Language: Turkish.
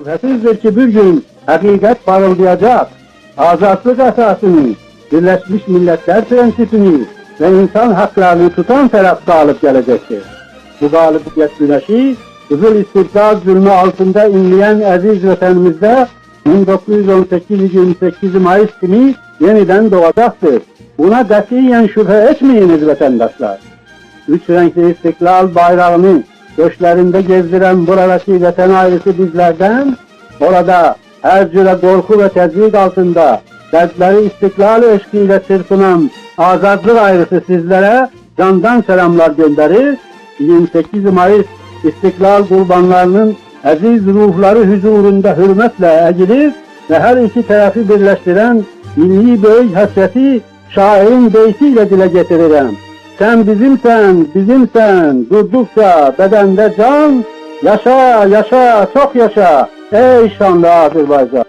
Şüphesizdir ki bir gün hakikat parıldayacak. Azatlık esasını, Birleşmiş Milletler prensipini ve insan haklarını tutan taraf galip gelecektir. Bu galibiyet güneşi, Kızıl İstiklal zulmü altında inleyen aziz vatanımızda 1918 28 Mayıs günü yeniden doğacaktır. Buna katiyen şüphe etmeyiniz vatandaşlar. Üç renkli İstiklal bayrağını göçlerinde gezdiren buradaki vatan ailesi bizlerden, orada her cüre korku ve tezvik altında dertleri istiklal eşkiyle çırpınan azadlık ailesi sizlere candan selamlar gönderir. 28 Mayıs İstiklal kurbanlarının aziz ruhları huzurunda hürmetle eğilir ve her iki tarafı birleştiren milli büyük hasreti şairin beytiyle dile getiririm. Sen bizimsen, bizimsen, durdukça bedende can, yaşa, yaşa, çok yaşa, ey şanlı Azerbaycan.